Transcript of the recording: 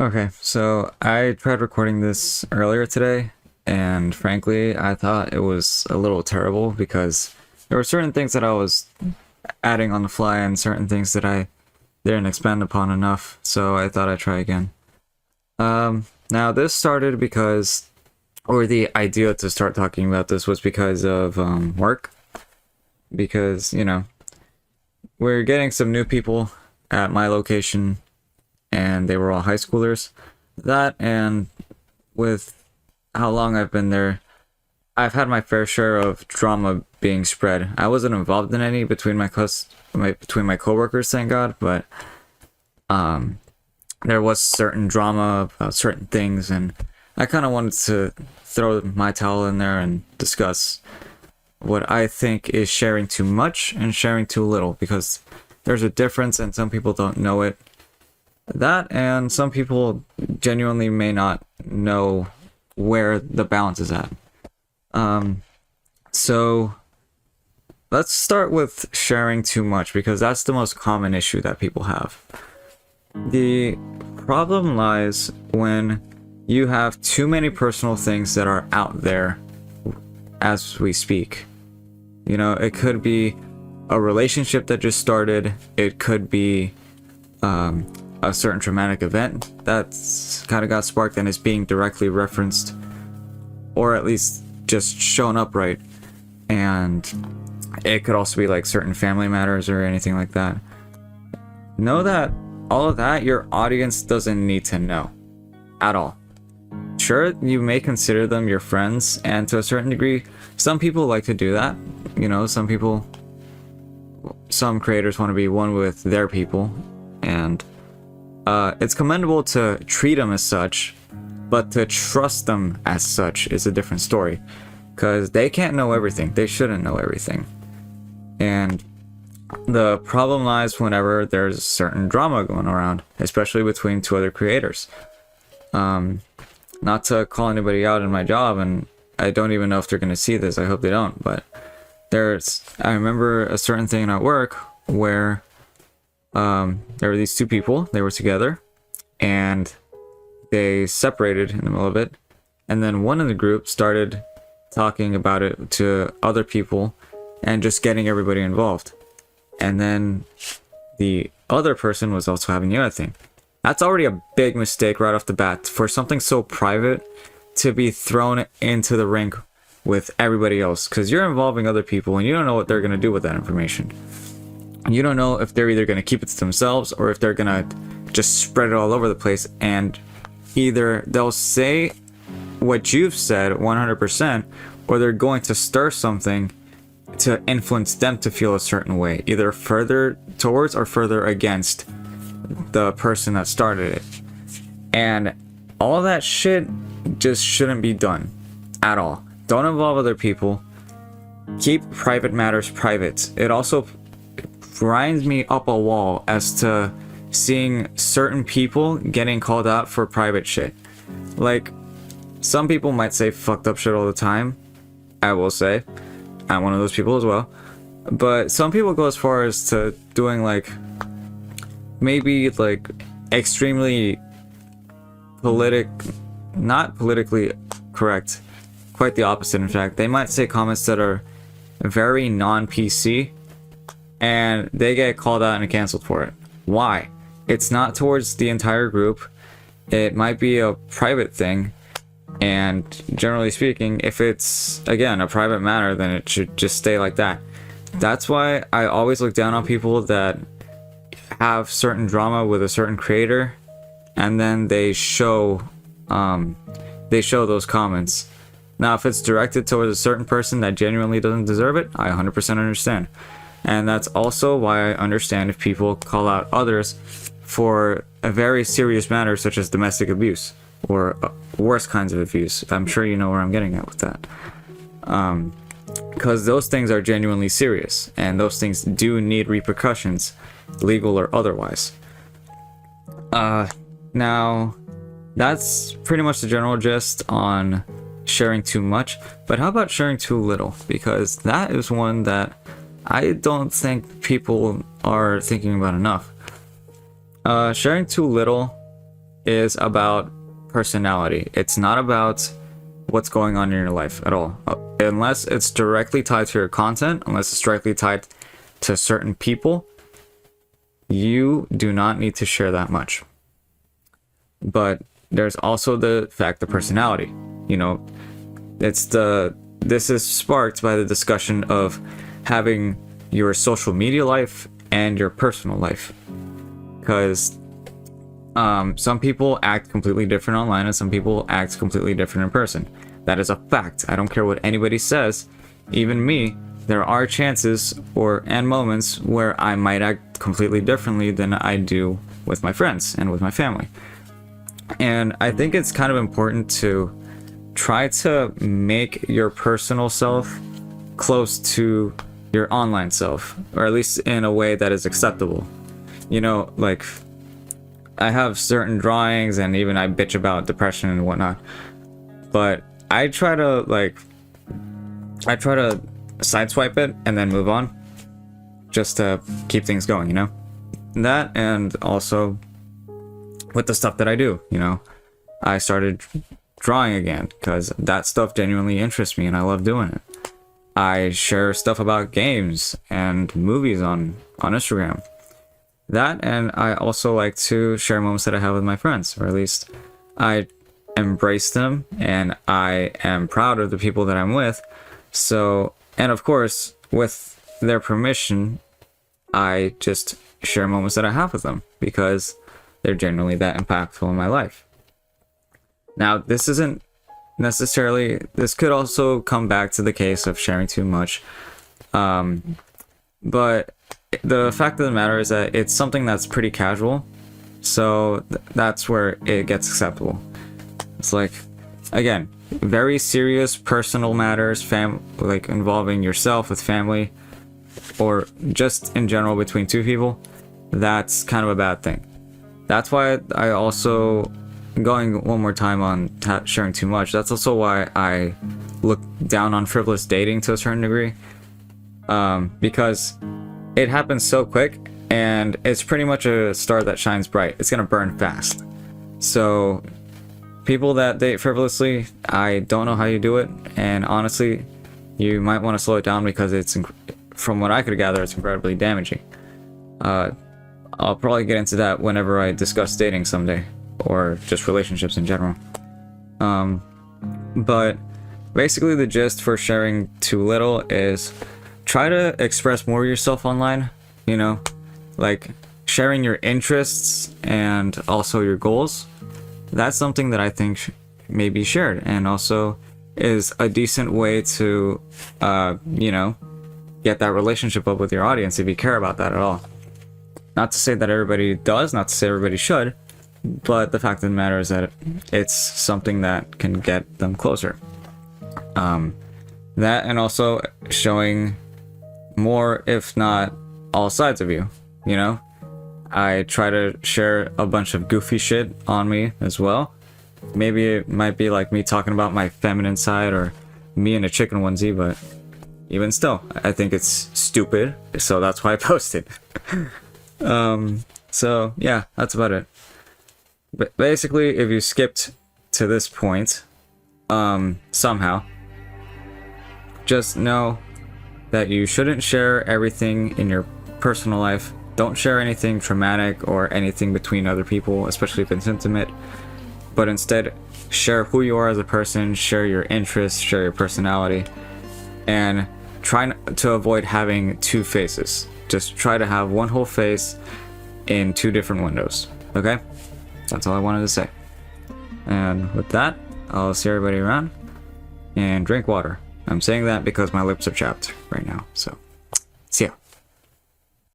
Okay, so I tried recording this earlier today, and frankly, I thought it was a little terrible because there were certain things that I was adding on the fly and certain things that I didn't expand upon enough, so I thought I'd try again. Now this started because, or the idea to start talking about this was because of work, because, we're getting some new people at my location and they were all high schoolers. That, and with how long I've been there, I've had my fair share of drama being spread. I wasn't involved in any between between my coworkers, thank God, but there was certain drama about certain things, and I kind of wanted to throw my towel in there and discuss what I think is sharing too much and sharing too little, because there's a difference and some people don't know it. That, and some people genuinely may not know where the balance is at. So let's start with sharing too much, because that's the most common issue that people have. The problem lies when you have too many personal things that are out there as we speak. It could be a relationship that just started, it could be a certain traumatic event that's kind of got sparked and is being directly referenced, or at least just shown up, right? And it could also be like certain family matters or anything like that. Know that all of that your audience doesn't need to know at all. Sure, you may consider them your friends, and to a certain degree, some people like to do that. Some creators want to be one with their people, and it's commendable to treat them as such, but to trust them as such is a different story, because they can't know everything. They shouldn't know everything. And the problem lies whenever there's certain drama going around, especially between two other creators. Not to call anybody out in my job, and I don't even know if they're going to see this. I hope they don't, but I remember a certain thing at work where there were these two people. They were together and they separated in the middle of it, and then one in the group started talking about it to other people and just getting everybody involved, and then the other person was also having the other thing. That's already a big mistake right off the bat, for something so private to be thrown into the ring with everybody else, because you're involving other people and you don't know what they're going to do with that information. You don't know if they're either going to keep it to themselves or if they're going to just spread it all over the place, and either they'll say what you've said 100%, or they're going to stir something to influence them to feel a certain way, either further towards or further against the person that started it. And all that shit just shouldn't be done at all. Don't involve other people. Keep private matters private. It also grinds me up a wall as to seeing certain people getting called out for private shit. Like, some people might say fucked up shit all the time. I will say I'm one of those people as well. But some people go as far as to doing maybe extremely not politically correct, quite the opposite in fact. They might say comments that are very non-PC, and they get called out and canceled for it. Why? It's not towards the entire group. It might be a private thing, and generally speaking, if it's, again, a private matter, then it should just stay like that. That's why I always look down on people that have certain drama with a certain creator, and then they show those comments. Now, if it's directed towards a certain person that genuinely doesn't deserve it, I 100% understand. And that's also why I understand if people call out others for a very serious matter such as domestic abuse or worse kinds of abuse. I'm sure you know where I'm getting at with that. Because those things are genuinely serious, and those things do need repercussions, legal or otherwise. Now, that's pretty much the general gist on sharing too much, but how about sharing too little? Because that is one that I don't think people are thinking about enough. Sharing too little is about personality. It's not about what's going on in your life at all. Unless it's directly tied to your content, unless it's directly tied to certain people, you do not need to share that much. But there's also the fact of personality. You know, this is sparked by the discussion of having your social media life and your personal life. Because some people act completely different online and some people act completely different in person. That is a fact. I don't care what anybody says. Even me, there are chances and moments where I might act completely differently than I do with my friends and with my family. And I think it's kind of important to try to make your personal self close to your online self, or at least in a way that is acceptable. You know, like, I have certain drawings and even I bitch about depression and whatnot, but I try to sideswipe it and then move on, just to keep things going, you know? That, and also with the stuff that I do, you know? I started drawing again because that stuff genuinely interests me and I love doing it. I share stuff about games and movies on Instagram. That, and I also like to share moments that I have with my friends, or at least I embrace them and I am proud of the people that I'm with. So, and of course, with their permission, I just share moments that I have with them because they're generally that impactful in my life. Now, this isn't necessarily, this could also come back to the case of sharing too much. But the fact of the matter is that it's something that's pretty casual. So that's where it gets acceptable. It's like, again, very serious personal matters, like involving yourself with family, or just in general between two people, that's kind of a bad thing. That's why I also, going one more time on sharing too much, that's also why I look down on frivolous dating to a certain degree, because it happens so quick and it's pretty much a star that shines bright. It's gonna burn fast. So people that date frivolously, I don't know how you do it, and honestly, you might want to slow it down because it's, from what I could gather, it's incredibly damaging. I'll probably get into that whenever I discuss dating someday, or just relationships in general. But basically the gist for sharing too little is try to express more of yourself online, you know, like sharing your interests and also your goals. That's something that I think may be shared, and also is a decent way to, you know, get that relationship up with your audience if you care about that at all. Not to say that everybody does, not to say everybody should, but the fact of the matter is that it's something that can get them closer. That, and also showing more, if not all sides of you, you know? I try to share a bunch of goofy shit on me as well. Maybe it might be like me talking about my feminine side, or me in a chicken onesie, but even still, I think it's stupid, so that's why I posted. So yeah, that's about it. But basically, if you skipped to this point, somehow, just know that you shouldn't share everything in your personal life. Don't share anything traumatic or anything between other people, especially if it's intimate, but instead share who you are as a person, share your interests, share your personality, and try to avoid having two faces. Just try to have one whole face in two different windows, okay? That's all I wanted to say. And with that, I'll see everybody around, and drink water. I'm saying that because my lips are chapped right now, so.